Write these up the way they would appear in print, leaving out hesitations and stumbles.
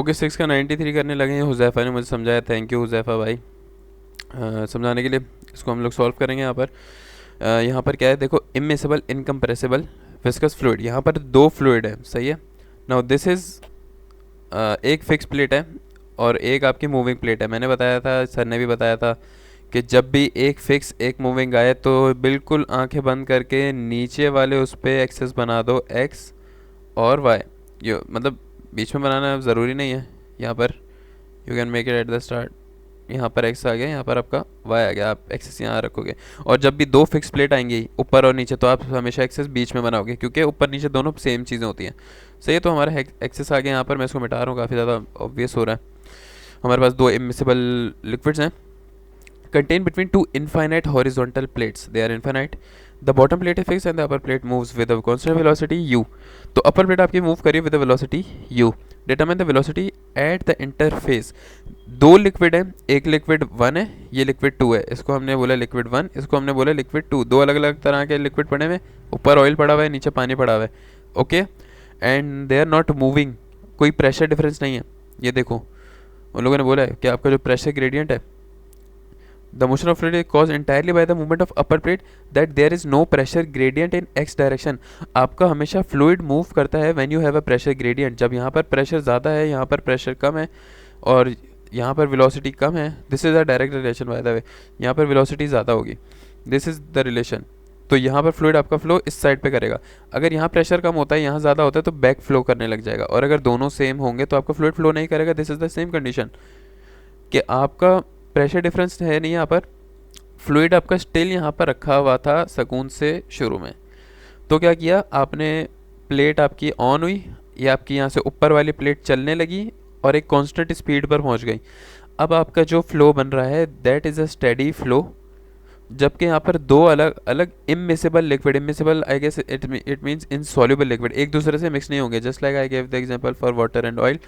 Okay 6 का 93 करने लगे हैं। हुज़ैफ़ा ने मुझे समझाया, थैंक यू हुज़ैफ़ा भाई समझाने के लिए। इसको हम लोग सॉल्व करेंगे। यहाँ पर क्या है, देखो, इमिसिबल, इनकम्प्रेसिबल, विस्कस फ्लूइड। यहाँ पर दो फ्लूइड है, सही है। नाउ दिस इज़ एक फिक्स प्लेट है और एक आपकी मूविंग प्लेट है। मैंने बताया था, सर ने भी बताया था कि जब भी एक फिक्स एक मूविंग आए तो बिल्कुल आंखें बंद करके नीचे वाले उस पर एक्सेस बना दो, एक्स और वाई। ये मतलब बीच में बनाना ज़रूरी नहीं है। यहाँ पर you can make it at the start. यहाँ पर एक्स आ गया, यहाँ पर आपका वाई आ गया, आप एक्सेस यहाँ रखोगे। और जब भी दो फिक्स प्लेट आएंगी ऊपर और नीचे तो आप हमेशा एक्सेस बीच में बनाओगे, क्योंकि ऊपर नीचे दोनों सेम चीज़ें होती हैं। सही है, तो हमारा एक्सेस आ गया यहाँ पर। मैं इसको मिटा रहा हूँ, काफ़ी ज़्यादा ऑब्वियस हो रहा है। हमारे पास दो इमिसिबल लिक्विड्स हैं contained between two infinite horizontal plates. They are infinite. The bottom plate is fixed and the upper plate moves with a constant velocity u. तो upper plate आपकी मूव करिए with a velocity u. Determine the velocity at the interface. दो liquid है, एक liquid 1 है, ये liquid 2 है। इसको हमने बोला लिक्विड 1, इसको हमने बोला लिक्विड 2। दो अलग अलग तरह के लिक्विड पड़े हुए, ऊपर ऑयल पड़ा हुआ है, नीचे पानी पड़ा हुआ है। Okay, and they are not moving, कोई प्रेशर डिफरेंस नहीं है। ये देखो, उन लोगों ने बोला है कि आपका जो प्रेशर ग्रेडियंट है, the motion of fluid is caused entirely by the movement of upper plate, that there is no pressure gradient in x direction. आपका हमेशा फ्लूइड मूव करता है when you have a pressure gradient. जब यहाँ पर pressure ज़्यादा है, यहाँ पर प्रेशर कम है और यहाँ पर वेलोसिटी कम है, this is a direct relation by the way. यहाँ पर वेलोसिटी ज़्यादा होगी, दिस इज़ द रिलेशन। तो यहाँ पर फ्लूइड आपका फ्लो इस साइड पे करेगा। अगर यहाँ प्रेशर कम होता है, यहाँ ज़्यादा होता है, तो बैक फ्लो करने लग जाएगा। और अगर दोनों सेम होंगे तो आपका फ्लूइड फ्लो नहीं करेगा। This is the same condition कि आपका प्रेशर डिफरेंस है नहीं यहाँ पर, फ्लूइड आपका स्टिल यहाँ पर रखा हुआ था सकून से शुरू में। तो क्या किया आपने, प्लेट आपकी ऑन हुई, ये आपकी यहाँ से ऊपर वाली प्लेट चलने लगी और एक कांस्टेंट स्पीड पर पहुँच गई। अब आपका जो फ्लो बन रहा है that is a steady flow. जबकि यहाँ पर दो अलग अलग immiscible liquid, immiscible I guess it means insoluble liquid, एक दूसरे से मिक्स नहीं होंगे। Just like I gave the example for water and oil.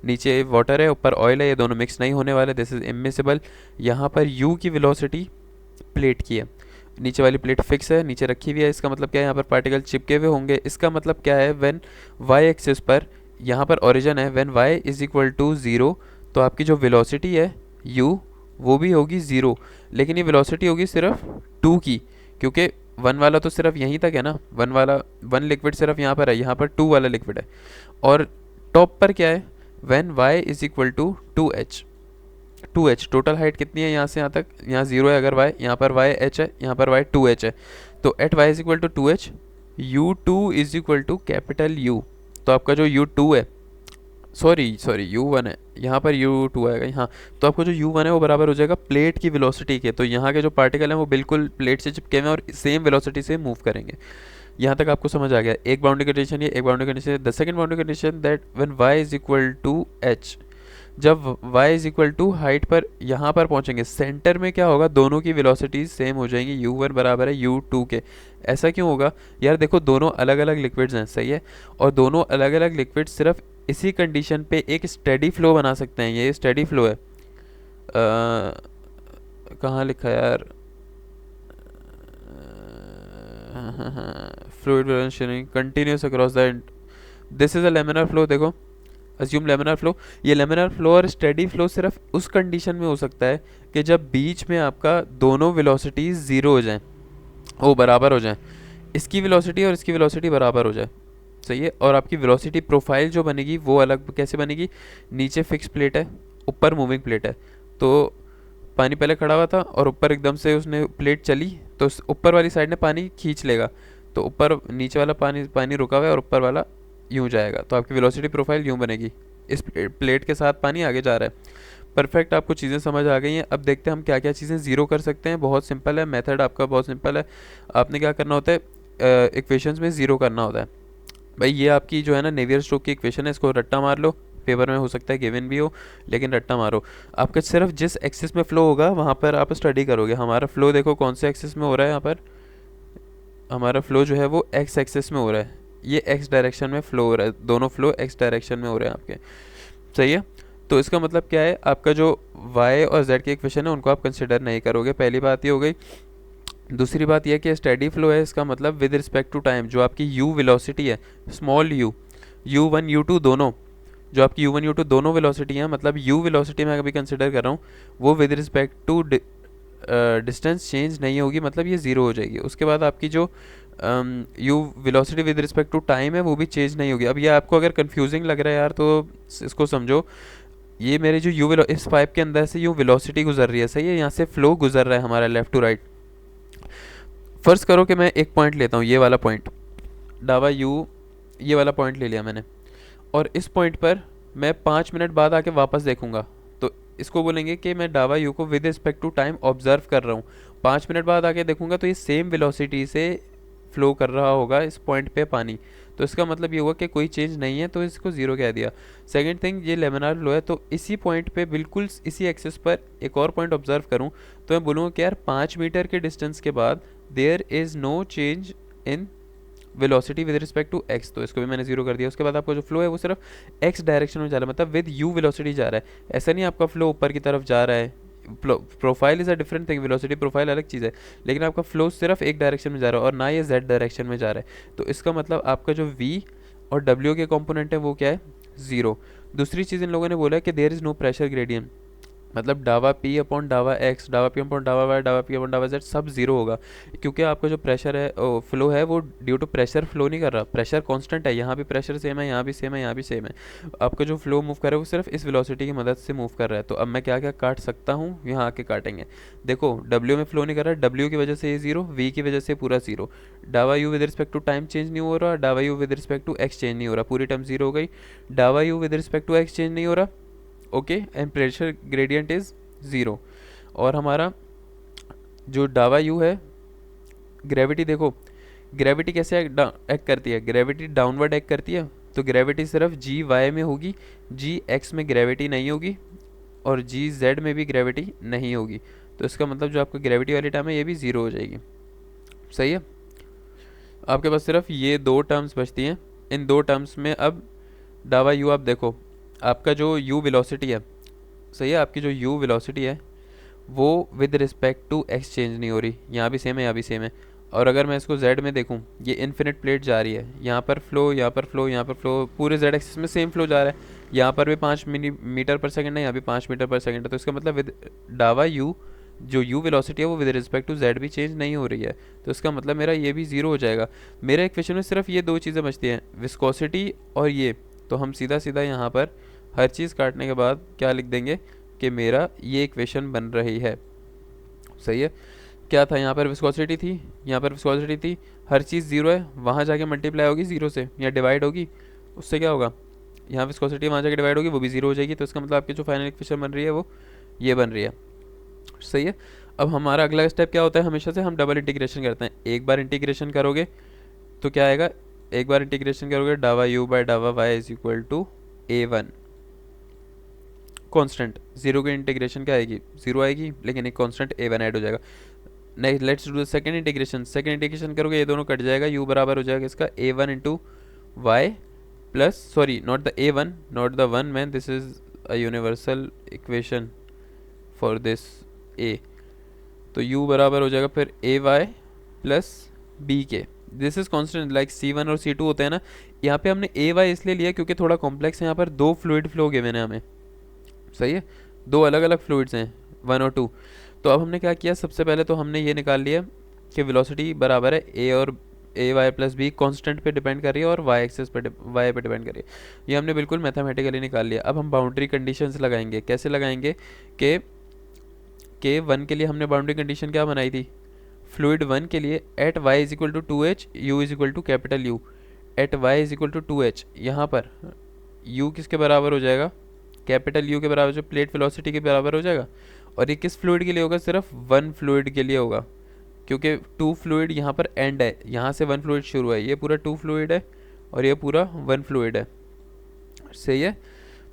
नीचे वाटर है, ऊपर ऑयल है, ये दोनों मिक्स नहीं होने वाले, दिस इज इमिसिबल। यहाँ पर यू की वेलोसिटी प्लेट की है, नीचे वाली प्लेट फिक्स है, नीचे रखी हुई है। इसका मतलब क्या है, यहाँ पर पार्टिकल चिपके हुए होंगे। इसका मतलब क्या है, व्हेन वाई एक्सिस पर यहाँ पर ओरिजिन है, when y is equal to zero, तो आपकी जो वेलोसिटी है यू वो भी होगी ज़ीरो। लेकिन ये वेलोसिटी होगी सिर्फ टू की, क्योंकि वन वाला तो सिर्फ यहीं तक है ना, वन वाला, वन लिक्विड सिर्फ यहाँ पर है, यहाँ पर टू वाला लिक्विड है। और टॉप पर क्या है, when y is equal to two h. Two h total height कितनी है यहाँ से यहाँ तक, यहाँ जीरो है अगर वाई, यहाँ पर वाई एच है, यहाँ पर वाई टू एच है। तो at y is equal to two h, u two is equal to capital u. तो आपका जो यू टू है, सॉरी यू वन है, यहाँ पर यू टू आएगा यहाँ। तो आपको जो यू वन है वो बराबर हो जाएगा प्लेट की वेलोसिटी के। तो यहाँ के जो पार्टिकल हैं वो बिल्कुल प्लेट से चिपके हुए हैं और सेम वेलोसिटी से मूव करेंगे। यहाँ तक आपको समझ आ गया। एक बाउंड्री कंडीशन, ये एक boundary condition. The second boundary condition that when y is equal to h, जब y is equal to height पर यहाँ पर पहुँचेंगे, सेंटर में क्या होगा, दोनों की वेलोसिटीज सेम हो जाएंगी, u1 बराबर है u2 के। ऐसा क्यों होगा यार, देखो दोनों अलग अलग लिक्विड्स हैं, सही है, और दोनों अलग अलग लिक्विड सिर्फ इसी कंडीशन पे एक स्टेडी फ्लो बना सकते हैं। ये स्टेडी फ्लो है, कहाँ लिखा है यार, fluid continuous across the, this is a laminar flow. देखो अज्यूम लेमिनर फ्लो, ये लेमिनर फ्लो और स्टेडी फ्लो सिर्फ उस कंडीशन में हो सकता है कि जब बीच में आपका दोनों वेलोसिटीज ज़ीरो हो जाएं, वो बराबर हो जाएं, इसकी वेलोसिटी और इसकी वेलोसिटी बराबर हो जाए, सही है। और आपकी वेलोसिटी प्रोफाइल जो बनेगी वो अलग कैसे बनेगी, नीचे फिक्स प्लेट है, ऊपर मूविंग प्लेट है। तो पानी पहले खड़ा हुआ था और ऊपर एकदम से उसने प्लेट चली तो ऊपर वाली साइड ने पानी खींच लेगा, तो ऊपर नीचे वाला पानी रुका हुआ है और ऊपर वाला यूँ जाएगा। तो आपकी वेलोसिटी प्रोफाइल यूँ बनेगी, इस प्लेट के साथ पानी आगे जा रहा है। परफेक्ट, आपको चीज़ें समझ आ गई हैं। अब देखते हैं हम क्या क्या चीज़ें ज़ीरो कर सकते हैं। बहुत सिंपल है, मेथड आपका बहुत सिंपल है। आपने क्या करना होता है, इक्वेशंस में ज़ीरो करना होता है। भाई ये आपकी जो है ना नेवियर स्टोक की इक्वेशन है, इसको रट्टा मार लो, पेपर में हो सकता है गिवन भी हो, लेकिन रट्टा मारो। आपका सिर्फ जिस एक्सिस में फ्लो होगा वहाँ पर आप स्टडी करोगे। हमारा फ्लो देखो कौन से एक्सिस में हो रहा है, यहाँ पर हमारा फ्लो जो है वो एक्स एक्सिस में हो रहा है, ये एक्स डायरेक्शन में फ्लो हो रहा है, दोनों फ्लो एक्स डायरेक्शन में हो रहे हैं आपके, सही है। तो इसका मतलब क्या है, आपका जो y और z के इक्वेशन है उनको आप कंसिडर नहीं करोगे, पहली बात ये हो गई। दूसरी बात यह कि स्टेडी फ्लो है, इसका मतलब विद रिस्पेक्ट टू टाइम जो आपकी u वेलोसिटी है, स्मॉल u, u1 u2 दोनों जो आपकी यू वन यू टू दोनों वेलोसिटी हैं, मतलब यू वेलोसिटी मैं अभी कंसिडर कर रहा हूँ, वो with respect to distance change नहीं होगी, मतलब ये ज़ीरो हो जाएगी। उसके बाद आपकी जो u velocity with respect to time है वो भी चेंज नहीं होगी। अब ये आपको अगर कंफ्यूजिंग लग रहा है यार तो इसको समझो, ये मेरे जो इस पाइप के अंदर से यूँ वेलोसिटी गुजर रही है, सही है, यहाँ से फ्लो गुजर रहा है हमारा लेफ्ट टू राइट। फ़र्ज़ करो कि मैं एक पॉइंट लेता हूँ, ये वाला पॉइंट डावा यू, ये वाला पॉइंट ले लिया मैंने, और इस पॉइंट पर मैं 5 मिनट बाद आके वापस देखूंगा, तो इसको बोलेंगे कि मैं डावा यू को with respect to time observe कर रहा हूँ। 5 मिनट बाद आके देखूंगा तो ये सेम वेलोसिटी से फ्लो कर रहा होगा इस पॉइंट पे पानी, तो इसका मतलब ये हुआ कि कोई चेंज नहीं है, तो इसको ज़ीरो कह दिया। सेकंड थिंग, ये लेमिनार फ्लो है, तो इसी पॉइंट पे बिल्कुल इसी एक्सिस पर एक और पॉइंट ऑब्जर्व करूँ तो मैं बोलूँगा कि यार 5 मीटर के डिस्टेंस के बाद there is no change in velocity with respect to x, तो इसको भी मैंने जीरो कर दिया। उसके बाद आपका जो फ्लो है वो सिर्फ एक्स डायरेक्शन में जा रहा है, मतलब विद यू वेलोसिटी जा रहा है। ऐसा नहीं आपका फ्लो ऊपर की तरफ जा रहा है, profile is a different thing, velocity profile अलग चीज़ है, लेकिन आपका फ्लो सिर्फ एक डायरेक्शन में जा रहा है और ना ये जेड डायरेक्शन में जा रहा है। तो इसका मतलब आपका जो वी और डब्ल्यू के कॉम्पोनेंट है वो क्या है, ज़ीरो। दूसरी चीज़ इन लोगों ने बोला है कि there is no pressure gradient, मतलब डावा पी अपॉन डावा एक्स, डावा पी अपॉन डावा वाई, डावा पी अपॉन डावा जेड सब जीरो होगा, क्योंकि आपका जो प्रेशर है फ्लो है वो ड्यू टू प्रेशर फ्लो नहीं कर रहा, प्रेशर कांस्टेंट है, यहाँ भी प्रेशर सेम है, यहाँ भी सेम है, यहाँ भी सेम है। आपका जो फ्लो मूव कर रहा है वो सिर्फ इस वेलोसिटी की मदद से मूव कर रहा है। तो अब मैं क्या क्या काट सकता हूँ, यहाँ आके काटेंगे। देखो डब्ल्यू में फ्लो नहीं कर रहा है, डब्ल्यू की वजह से ये जीरो, वी की वजह से पूरा जीरो, डावा u with respect to time change नहीं हो रहा, डावा u with respect to x change नहीं हो रहा, पूरी टर्म जीरो हो गई, डावा u with respect to x change नहीं हो रहा, okay, and pressure gradient is zero. और हमारा जो डावा यू है, ग्रेविटी देखो, ग्रेविटी कैसे एक्ट करती है, ग्रेविटी डाउनवर्ड एक्ट करती है, तो ग्रेविटी सिर्फ जी वाई में होगी, जी एक्स में ग्रेविटी नहीं होगी, और जी जेड में भी ग्रेविटी नहीं होगी। तो इसका मतलब जो आपका ग्रेविटी वाली टर्म है ये भी ज़ीरो हो जाएगी, सही है। आपके पास सिर्फ ये दो टर्म्स बचती हैं। इन दो टर्म्स में अब डावा यू आप देखो, आपका जो यू वेलोसिटी है, सही है, आपकी जो यू वेलोसिटी है वो with respect to x change नहीं हो रही, यहाँ भी सेम है, यहाँ भी सेम है। और अगर मैं इसको जेड में देखूँ, ये इन्फिनिट प्लेट जा रही है, यहाँ पर फ्लो, यहाँ पर फ्लो, यहाँ पर फ्लो, पूरे जेड एक्सिस में सेम फ्लो जा रहा है, यहाँ पर भी 5 मीटर पर सेकंड है, यहाँ भी 5 मीटर पर सेकंड है। तो इसका मतलब विद डावा यू, जो यू वेलोसिटी है वो विद रिस्पेक्ट टू जेड भी चेंज नहीं हो रही है, तो इसका मतलब मेरा ये भी ज़ीरो हो जाएगा। मेरे इक्वेशन में सिर्फ ये दो चीज़ें बचती हैं, विस्कोसिटी और ये, तो हम सीधा सीधा यहाँ पर हर चीज़ काटने के बाद क्या लिख देंगे कि मेरा ये इक्वेशन बन रही है, सही है। क्या था यहाँ पर, विस्कोसिटी थी, यहाँ पर विस्कोसिटी थी, हर चीज़ ज़ीरो है, वहाँ जाके मल्टीप्लाई होगी ज़ीरो से या डिवाइड होगी, उससे क्या होगा, यहाँ विस्कोसिटी वहाँ जाके डिवाइड होगी, वो भी ज़ीरो हो जाएगी। तो इसका मतलब आपकी जो फाइनल इक्वेशन बन रही है वो ये बन रही है, सही है। अब हमारा अगला स्टेप क्या होता है, हमेशा से हम डबल इंटीग्रेशन करते हैं। एक बार इंटीग्रेशन करोगे तो क्या आएगा, एक बार इंटीग्रेशन करोगे डावा यू बाय डावा y is equal to A1 constant, zero की इंटीग्रेशन क्या आएगी, जीरो आएगी, लेकिन एक कांस्टेंट A1 ऐड हो जाएगा। Next let's do the second integration, second integration करोगे ये दोनों कट जाएगा, u बराबर हो जाएगा इसका A1 into y plus, sorry not the A1, not the one man, this is a universal equation for this A, तो u बराबर हो जाएगा फिर AY प्लस बी के, this is constant like C1 और C2 होते हैं ना। यहाँ पे हमने AY इसलिए लिया क्योंकि थोड़ा कॉम्प्लेक्स है, यहाँ पर दो फ्लूइड फ्लो गिवन है हमें, सही है, दो अलग अलग फ्लूइड्स हैं 1 और 2। तो अब हमने क्या किया, सबसे पहले तो हमने ये निकाल लिया कि वेलोसिटी बराबर है A और AY प्लस बी, कॉन्स्टेंट पे डिपेंड कर रही है और वाई एक्सिस पे वाई पे डिपेंड कर रही है, ये हमने बिल्कुल मैथमेटिकली निकाल लिया। अब हम बाउंड्री कंडीशंस लगाएंगे, कैसे लगाएंगे कि वन के लिए हमने बाउंड्री कंडीशन क्या बनाई थी, फ्लूइड वन के लिए at y is equal to 2h, u is equal to capital u, at y is equal to 2h, यहाँ पर u किसके बराबर हो जाएगा, कैपिटल यू के बराबर, जो प्लेट वेलोसिटी के बराबर हो जाएगा। और ये किस फ्लूइड के लिए होगा, सिर्फ वन फ्लूइड के लिए होगा, क्योंकि टू फ्लूइड यहाँ पर एंड है, यहाँ से वन फ्लूइड शुरू है, ये पूरा टू फ्लूइड है और ये पूरा वन फ्लूइड है, सही है।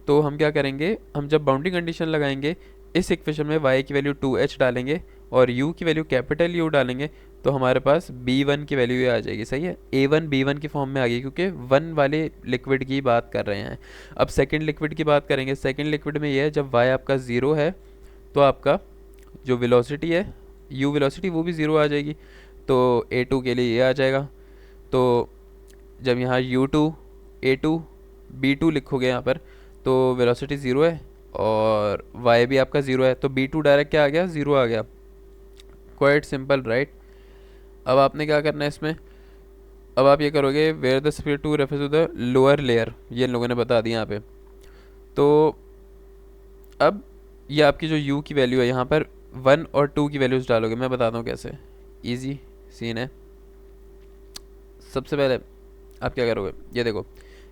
तो हम क्या करेंगे, हम जब बाउंड्री कंडीशन लगाएंगे इस इक्वेशन में y की वैल्यू 2h डालेंगे और u की वैल्यू कैपिटल U डालेंगे, तो हमारे पास B1 की वैल्यू ये आ जाएगी, सही है, A1 B1 की फॉर्म में आ गई, क्योंकि वन वाले लिक्विड की बात कर रहे हैं। अब सेकंड लिक्विड की बात करेंगे, सेकंड लिक्विड में ये है जब y आपका ज़ीरो है तो आपका जो वेलोसिटी है u वेलोसिटी वो भी ज़ीरो आ जाएगी, तो A2 के लिए ये आ जाएगा। तो जब यहाँ U2 A2 B2 लिखोगे यहाँ पर, तो वेलोसिटी ज़ीरो है और वाई भी आपका ज़ीरो है, तो बी टू डायरेक्ट क्या आ गया, ज़ीरो आ गया। Quite simple right. अब आपने क्या करना है इसमें, अब आप ये करोगे where the speed to refer to the lower layer, ये इन लोगों ने बता दिया यहाँ पे। तो अब ये आपकी जो u की वैल्यू है यहाँ पर 1 और 2 की वैल्यूज़ डालोगे, मैं बताता हूँ कैसे, इजी सीन है। सबसे पहले आप क्या करोगे, ये देखो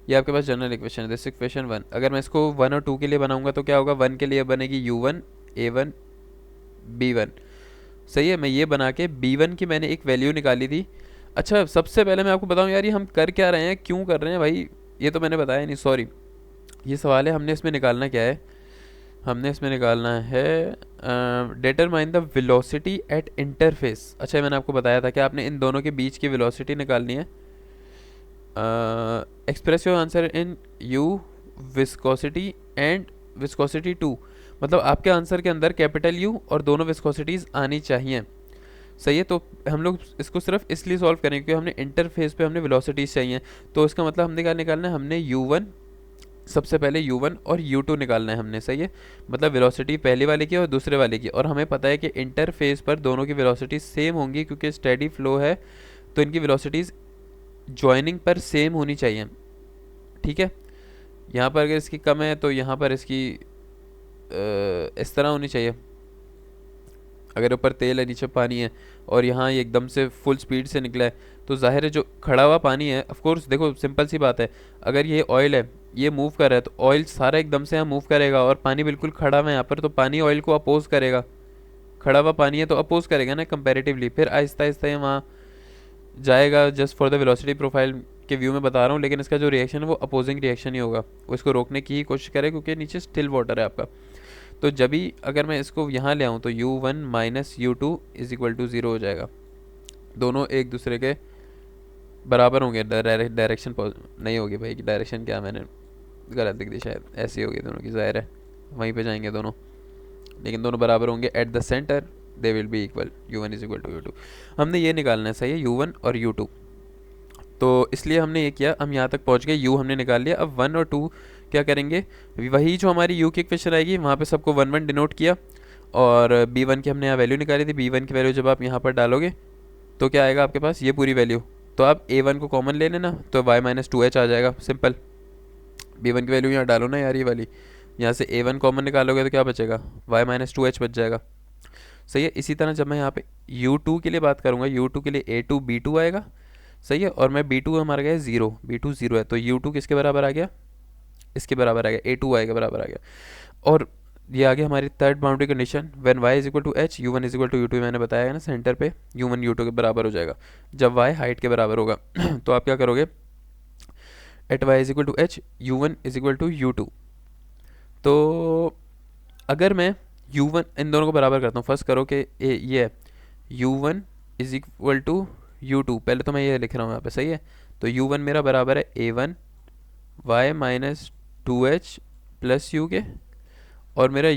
ये आपके पास जनरल इक्वेशन है, दिस इक्वेशन 1। अगर मैं इसको 1 और 2 के लिए बनाऊंगा तो क्या होगा, 1 के लिए बनेगी u1 a1 b1, सही है। मैं ये बना के b1 की मैंने एक वैल्यू निकाली थी। अच्छा सबसे पहले मैं आपको बताऊं यार ये हम कर क्या रहे हैं, क्यों कर रहे हैं भाई, ये तो मैंने बताया नहीं, सॉरी। ये सवाल है, हमने इसमें निकालना क्या है, हमने इसमें निकालना है determine the velocity at interface. अच्छा ये मैंने आपको बताया था कि आपने इन दोनों के बीच की वेलोसिटी निकालनी है। Express your answer in u viscosity and viscosity two, मतलब आपके आंसर के अंदर कैपिटल यू और दोनों विस्कोसिटीज़ आनी चाहिए, सही है। तो हम लोग इसको सिर्फ इसलिए सॉल्व करेंगे क्योंकि हमने इंटरफेस पे हमने वेलोसिटीज़ चाहिए। तो इसका मतलब हमने क्या निकालना है, हमने u1 सबसे पहले u1 और u2 निकालना है हमने, सही है। मतलब वेलोसिटी पहले वाले की और दूसरे वाले की, और हमें पता है कि इंटरफेस पर दोनों की वेलोसिटी सेम होंगी क्योंकि स्टेडी फ्लो है, तो इनकी वेलोसिटीज़ जॉइनिंग पर सेम होनी चाहिए, ठीक है। यहाँ पर अगर इसकी कम है तो यहाँ पर इसकी इस तरह होनी चाहिए। अगर ऊपर तेल है नीचे पानी है और यहाँ ये एकदम से फुल स्पीड से निकला है, तो जाहिर है जो खड़ा हुआ पानी है, ऑफ कोर्स देखो सिंपल सी बात है, अगर ये ऑयल है ये मूव कर रहा है तो ऑयल सारा एकदम से यहाँ मूव करेगा, और पानी बिल्कुल खड़ा हुआ है यहाँ पर, तो पानी ऑयल को अपोज करेगा। खड़ा हुआ पानी है तो अपोज करेगा ना कंपैरेटिवली, फिर आहिस्ता आहिस्ता ये वहाँ जाएगा। Just for the velocity profile के व्यू में बता रहा हूँ, लेकिन इसका जो रिएक्शन है वो अपोजिंग रिएक्शन ही होगा, वो इसको रोकने की ही कोशिश करे क्योंकि नीचे स्टिल वाटर है आपका। तो जब भी अगर मैं इसको यहाँ ले आऊँ तो u1 minus u2 is equal to zero हो जाएगा, दोनों एक दूसरे के बराबर होंगे। डायरेक्शन नहीं होगी भाई, डायरेक्शन क्या मैंने गलत लिख दी शायद, ऐसी होगी दोनों की, ज़ाहिर है वहीं पे जाएंगे दोनों, लेकिन दोनों बराबर होंगे at the centre, they will be equal, u1 is equal to u2। हमने ये निकालना है, सही है, u1 और u2। तो इसलिए हमने ये किया, हम यहाँ तक पहुँच गए, u हमने निकाल लिया। अब 1 और 2 क्या करेंगे, वही जो हमारी u की इक्वेशन आएगी वहाँ पे सबको 1 1 डिनोट किया, और b1 की हमने यहाँ वैल्यू निकाली थी। b1 की वैल्यू जब आप यहाँ पर डालोगे तो क्या आएगा आपके पास, ये पूरी वैल्यू। तो आप a1 को कॉमन ले लेना, तो y माइनस टू एच आ जाएगा, सिंपल। b1 की वैल्यू यहाँ डालो ना यार, ये वाली, यहाँ से a1 कॉमन निकालोगे तो क्या बचेगा, y माइनस टू एच बच जाएगा, सही है। इसी तरह जब मैं यहाँ पे u2 के लिए बात करूँगा, u2 के लिए a2 b2 आएगा, सही है। और मैं b2 हमारा गया ज़ीरो, b2 ज़ीरो है, तो u2 किसके बराबर आ गया, इसके बराबर आ गया, a2 y के बराबर आ गया। और ये आ गया हमारी third boundary condition, when y is equal to h, u1 is equal to u2, मैंने बताया है ना सेंटर पे u1 u2 के बराबर हो जाएगा जब y हाइट के बराबर होगा। तो आप क्या करोगे, at y is equal to h, u1 is equal to u2। तो अगर मैं u1 इन दोनों को बराबर करता हूँ, फर्स्ट करो कि ये है u1 is equal to u2, पहले तो मैं ये लिख रहा हूँ यहाँ पे, सही है। तो u1 मेरा बराबर है a1 y minus two H plus you के, और मेरा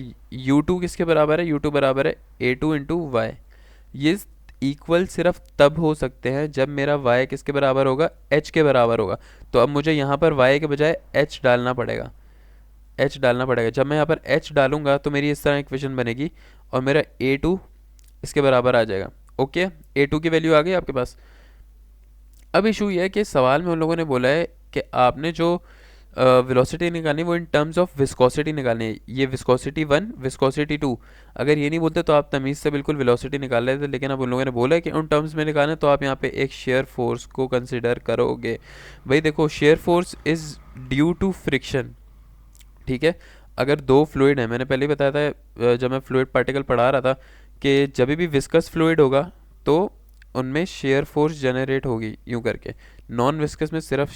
u2 किसके बराबर है, u2 बराबर है a2 इंटू वाई। ये इक्वल सिर्फ तब हो सकते हैं जब मेरा y किसके बराबर होगा, h के बराबर होगा। तो अब मुझे यहाँ पर y के बजाय h डालना पड़ेगा, h डालना पड़ेगा। जब मैं यहाँ पर h डालूंगा तो मेरी इस तरह इक्वेशन बनेगी, और मेरा a2 इसके बराबर आ जाएगा। ओके, a2 की वैल्यू आ गई आपके पास। अब इशू ये है कि सवाल में उन लोगों ने बोला है कि आपने जो वेलोसिटी निकालनी है वो इन टर्म्स ऑफ विस्कोसिटी निकालनी है, ये विस्कोसिटी 1 विस्कोसिटी 2। अगर ये नहीं बोलते तो आप तमीज़ से बिल्कुल वेलोसिटी निकाल लेते, लेकिन अब उन लोगों ने बोला है कि उन टर्म्स में निकालना है, तो आप यहाँ पे एक शेयर फोर्स को कंसिडर करोगे। भाई देखो, shear force is due to friction, ठीक है। अगर दो फ्लूइड है, मैंने पहले ही बताया था जब मैं फ्लूइड पार्टिकल पढ़ा रहा था, कि जब भी विस्कस फ्लूइड होगा तो उनमें शेयर फोर्स जनरेट होगी यूँ करके। नॉन विस्कस में सिर्फ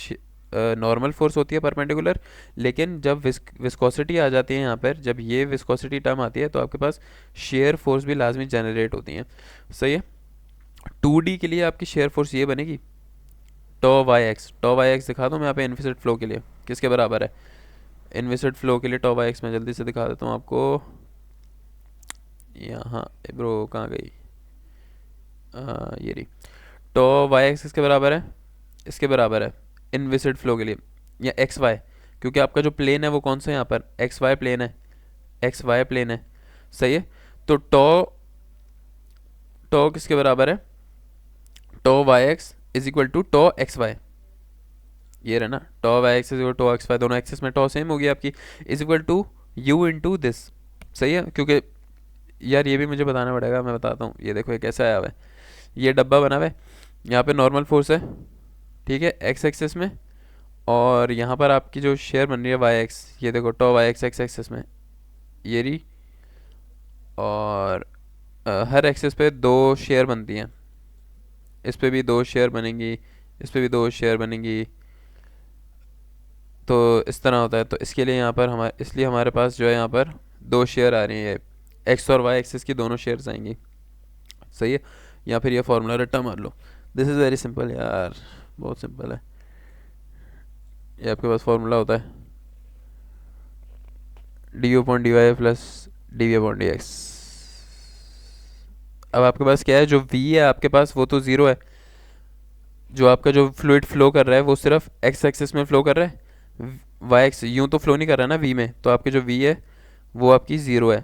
नॉर्मल फोर्स होती है परपेंडिकुलर, लेकिन जब विस्कोसिटी आ जाती है यहाँ पर, जब ये विस्कोसिटी टर्म आती है तो आपके पास शेयर फोर्स भी लाजमी जनरेट होती हैं, सही है। 2D के लिए आपकी शेयर फोर्स ये बनेगी टॉ वाई एक्स दिखा दूँ मैं यहाँ पे इनविसिड फ्लो के लिए किसके बराबर है, इनविसिड फ्लो के लिए टॉ वाई एक्स मैं जल्दी से दिखा देता हूँ आपको। यहाँ ब्रो कहाँ गई, ये रही। टॉ वाई एक्स किसके बराबर है, इसके बराबर है इनविसिड फ्लो के लिए, या एक्स वाई क्योंकि आपका जो प्लेन है वो कौन सा है यहाँ पर, एक्स वाई प्लेन है, एक्स वाई प्लेन है, सही है। तो टॉ टॉ किसके बराबर है, tau Y X is equal to tau X Y, ये रहा ना, tau Y X is equal tau X Y, दोनों एक्सिस में टॉ सेम होगी आपकी, is equal to u into this, सही है। क्योंकि यार ये भी मुझे बताना पड़ेगा, मैं बताता हूँ, ये देखो ये कैसा आया हुआ है, ये डब्बा बना हुआ है, यहाँ पे नॉर्मल फोर्स है, ठीक है, एक्स एक्सिस में, और यहाँ पर आपकी जो शेयर बन रही है वाई एक्स, ये देखो टॉ वाई एक्स एक्स एक्सिस में, ये रही, और हर एक्सिस पे दो शेयर बनती हैं, इस पे भी दो शेयर बनेंगी, इस पे भी दो शेयर बनेंगी, तो इस तरह होता है। तो इसके लिए यहाँ पर हमारे, इसलिए हमारे पास जो है यहाँ पर दो शेयर आ रही है, एक्स और वाई एक्सिस की दोनों शेयर्स आएंगी, सही है। या फिर ये फार्मूला रट्टा मार लो, दिस इज़ वेरी सिंपल यार, बहुत सिंपल है। ये आपके पास फार्मूला होता है d u upon d y plus d v upon d x. अब आपके पास क्या है, जो v है आपके पास वो तो ज़ीरो है, जो आपका जो फ्लूइड फ्लो कर रहा है वो सिर्फ एक्स एक्सिस में फ्लो कर रहा है, वाई एक्स यूँ तो फ्लो नहीं कर रहा है ना v में, तो आपकी जो v है वो आपकी ज़ीरो है,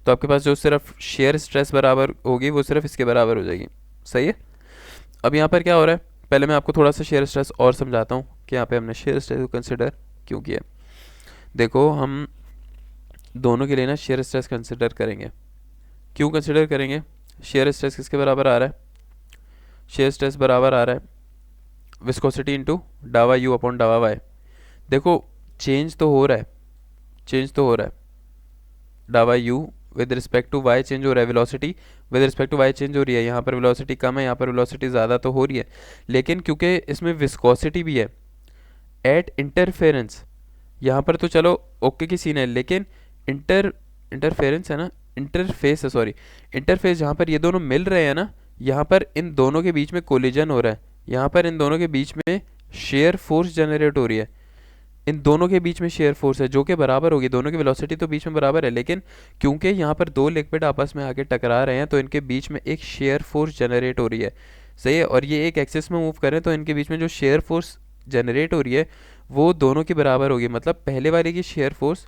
तो आपके पास जो सिर्फ शेयर स्ट्रेस बराबर होगी वो सिर्फ इसके बराबर हो जाएगी, सही है। अब यहाँ पर क्या हो रहा है, पहले मैं आपको थोड़ा सा शेयर स्ट्रेस और समझाता हूँ कि यहाँ पे हमने शेयर स्ट्रेस को कंसिडर क्यों किया। देखो हम दोनों के लिए ना शेयर स्ट्रेस कंसिडर करेंगे, क्यों कंसिडर करेंगे, शेयर स्ट्रेस किसके बराबर आ रहा है, शेयर स्ट्रेस बराबर आ रहा है विस्कोसिटी इंटू डावा यू अपॉन डावा वाई। देखो चेंज तो हो रहा है, चेंज तो हो रहा है, डावा u with respect to y change हो रहा है, velocity with respect to y change हो रही है, यहाँ पर वेलोसिटी कम है, यहाँ पर वेलोसिटी ज़्यादा तो हो रही है, लेकिन क्योंकि इसमें विस्कोसिटी भी है एट इंटरफेरेंस, यहाँ पर तो चलो ओके की सीन है, लेकिन इंटरफेरेंस है ना, इंटरफेस है सॉरी, इंटरफेस जहाँ पर ये दोनों मिल रहे हैं ना, यहाँ पर इन दोनों के बीच में कोलिजन हो रहा है, यहाँ पर इन दोनों के बीच में शेयर फोर्स जनरेट हो रही है, इन दोनों के बीच में शेयर फोर्स है जो कि बराबर होगी, दोनों की वेलोसिटी तो बीच में बराबर है, लेकिन क्योंकि यहाँ पर दो लिक्विड आपस में आके टकरा रहे हैं तो इनके बीच में एक शेयर फोर्स जनरेट हो रही है, सही है। और ये एक एक्सिस में मूव करें तो इनके बीच में जो शेयर फोर्स जनरेट हो रही है वो दोनों की बराबर होगी, मतलब पहले वाले की शेयर फोर्स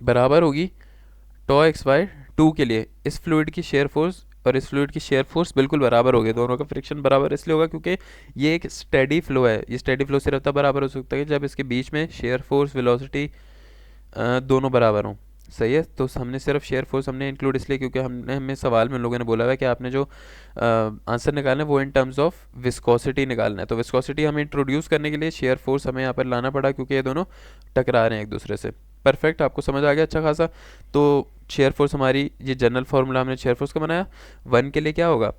बराबर होगी टॉ एक्स वाई टू के लिए, इस फ्लूइड की शेयर फोर्स और इस फ्लूइड की शेयर फोर्स बिल्कुल बराबर होगी, दोनों का फ्रिक्शन बराबर इसलिए होगा क्योंकि ये एक स्टेडी फ्लो है, ये स्टेडी फ्लो सिर्फ तब बराबर हो सकता है जब इसके बीच में शेयर फोर्स वेलोसिटी दोनों बराबर हों, सही है। तो हमने सिर्फ शेयर फोर्स हमने इंक्लूड इसलिए क्योंकि हमने हमें सवाल में लोगों ने बोला हुआ है कि आपने जो आंसर निकालना है वो इन टर्म्स ऑफ विस्कोसिटी निकालना है, तो विस्कोसिटी हमें इंट्रोड्यूस करने के लिए शेयर फोर्स हमें यहाँ पर लाना पड़ा क्योंकि ये दोनों टकरा रहे हैं एक दूसरे से। परफेक्ट, आपको समझ आ गया अच्छा खासा। तो शेयर फोर्स हमारी, ये जनरल फार्मूला हमने शेयर फोर्स का बनाया, वन के लिए क्या होगा,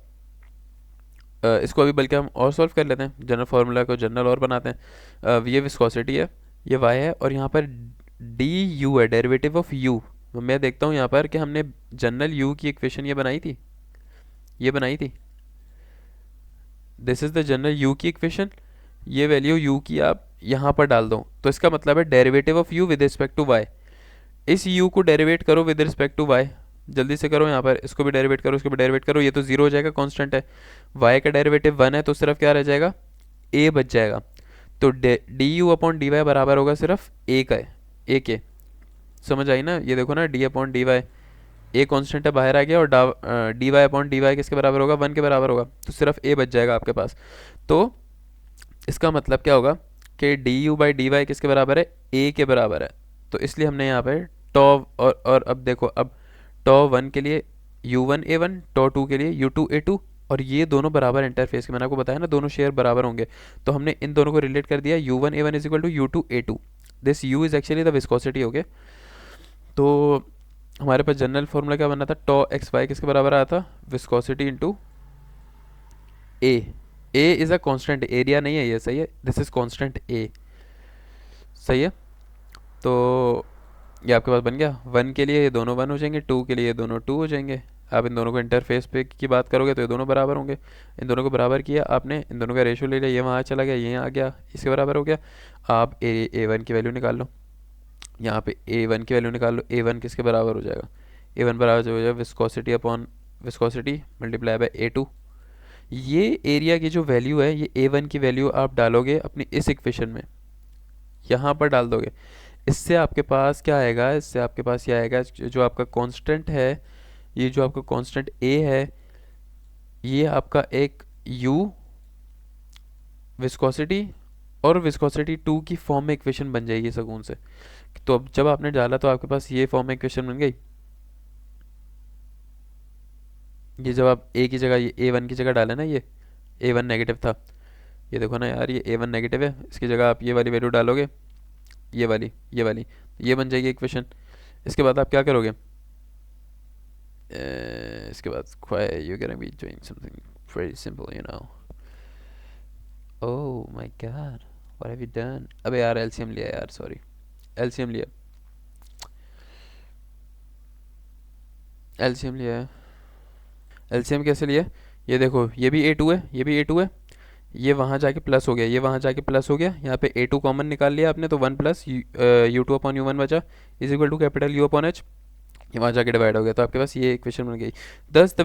इसको अभी बल्कि हम और सॉल्व कर लेते हैं, जनरल फार्मूला को जनरल और बनाते हैं। ये विस्कोसिटी है, ये वाई है, और यहाँ पर डी यू है, डेरिवेटिव ऑफ यू। मैं देखता हूँ यहाँ पर कि हमने जनरल यू की इक्वेशन ये बनाई थी, ये बनाई थी, this is the general you की इक्वेशन, ये वैल्यू यू की आप यहाँ पर डाल दो, तो इसका मतलब है derivative of u with respect to y, इस u को डेरिवेट करो विद रिस्पेक्ट टू y, जल्दी से करो, यहाँ पर इसको भी डेरिवेट करो, इसको भी डेरिवेट करो, ये तो जीरो हो जाएगा, कांस्टेंट है, y का डेरिवेटिव वन है तो सिर्फ क्या रह जाएगा, a बच जाएगा, तो d u upon d y बराबर होगा सिर्फ a का, a के, समझ आई ना, ये देखो ना d upon d y, a constant है बाहर आ गया, और d y upon d y किसके बराबर होगा, वन के बराबर होगा, तो सिर्फ a बच जाएगा आपके पास। तो इसका मतलब क्या होगा कि d u by d y किसके बराबर है, a के बराबर है, तो इसलिए हमने यहाँ पे टॉ और अब देखो, अब टॉ वन के लिए u1 a1, टॉ टू के लिए u2 a2, और ये दोनों बराबर इंटरफेस के, मैंने आपको बताया ना दोनों शेयर बराबर होंगे, तो हमने इन दोनों को रिलेट कर दिया, u1 a1 is equal to u2 a2, this u is actually the viscosity, okay. तो हमारे पास जनरल फॉर्मूला क्या बना था, टॉ एक्स वाई किसके बराबर आया था, viscosity into A is a constant, area नहीं है ये, सही है, दिस इज कांस्टेंट ए, सही है। तो ये आपके पास बन गया, वन के लिए ये दोनों वन हो जाएंगे, टू के लिए ये दोनों टू हो जाएंगे, आप इन दोनों को इंटरफेस पे की बात करोगे तो ये दोनों बराबर होंगे, इन दोनों को बराबर किया आपने, इन दोनों का रेशियो ले लिया, ये वहाँ चला गया, ये आ गया, इसके बराबर हो गया, आप ए वन की वैल्यू निकाल लो, यहाँ पे ए वन की वैल्यू निकाल लो, ए वन किसके बराबर हो जाएगा, ए वन बराबर हो जाएगा viscosity upon viscosity multiply by a two, ये एरिया की जो वैल्यू है, ये ए वन की वैल्यू आप डालोगे अपनी इस इक्वेशन में, यहाँ पर डाल दोगे। इससे आपके पास क्या आएगा, इससे आपके पास ये आएगा जो आपका कांस्टेंट है, ये जो आपका कांस्टेंट ए है, ये आपका एक यू विस्कोसिटी और विस्कोसिटी 2 की फॉर्म में इक्वेशन बन जाएगी सगुन से। तो अब जब आपने डाला तो आपके पास ये फॉर्म में इक्वेशन बन गई। ये जब आप ए की जगह, ये A1 की जगह डाले ना, ये A1 नेगेटिव था, ये देखो ना यार, ये A1 नेगेटिव है, इसकी जगह आप ये वाली वैल्यू डालोगे, ये वाली ये बन जाएगी इक्वेशन। इसके बाद आप क्या करोगे, इसके बाद you gonna be doing something very simple, you know. Oh my God, what have you done. अबे यार एलसीएम लिया यार, सॉरी, एलसीएम लिया, एलसीएम लिया है। एलसीएम कैसे लिया, ये देखो, ये भी A2 है, ये भी A2 है, ये वहाँ जाके प्लस हो गया, ये वहाँ जाके प्लस हो गया, यहाँ पे A2 कॉमन निकाल लिया आपने, तो 1 प्लस U2 अपॉन U1 बचा, is equal to capital U upon H, ये वहाँ जाके डिवाइड हो गया, तो आपके पास ये इक्वेशन बन गई। दस the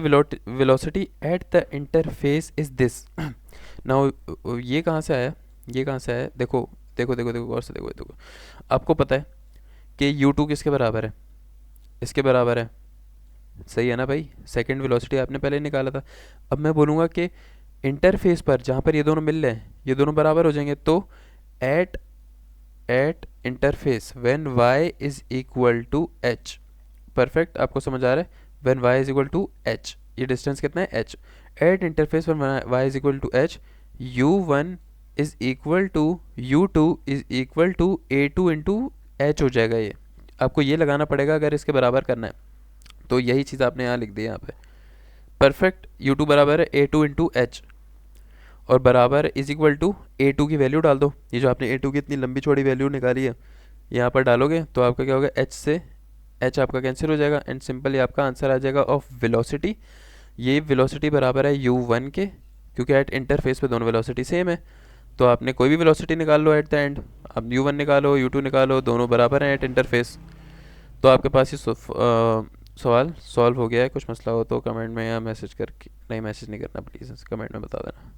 velocity at the interface is this. Now ये कहाँ से आया, ये कहाँ से आया, देखो देखो देखो देखो गौर से देखो, देखो आपको पता है कि U2 किसके बराबर है, इसके बराबर है, सही है ना भाई, सेकंड वेलोसिटी आपने पहले ही निकाला था। अब मैं बोलूँगा कि इंटरफेस पर जहाँ पर ये दोनों मिल रहे हैं, ये दोनों बराबर हो जाएंगे, तो at at interface when y is equal to h, perfect, आपको समझ आ रहा है, when y is equal to h, ये डिस्टेंस कितना है h, at interface when y is equal to h, u1 is equal to u2 is equal to a2 into h हो जाएगा। ये आपको ये लगाना पड़ेगा अगर इसके बराबर करना है, तो यही चीज़ आपने यहाँ लिख दी है यहाँ पे, परफेक्ट, u2 बराबर है a2 इंटू एच, और बराबर इज इक्वल टू A2 की वैल्यू डाल दो, ये जो आपने A2 की इतनी लंबी चौड़ी वैल्यू निकाली है यहाँ पर डालोगे, तो आपका क्या होगा, H से H आपका कैंसिल हो जाएगा, एंड सिंपल ये आपका आंसर आ जाएगा ऑफ वेलोसिटी। ये वेलोसिटी बराबर है U1 के, क्योंकि एट इंटरफेस पे दोनों वेलोसिटी सेम है, तो आपने कोई भी वेलोसिटी निकाल लो एट द एंड, आप U1 निकालो U2 निकालो, दोनों बराबर हैं एट इंटरफेस। तो आपके पास ये सवाल सॉल्व हो गया है। कुछ मसला हो तो कमेंट में या मैसेज करके, नहीं मैसेज नहीं करना प्लीज़, कमेंट में बता देना।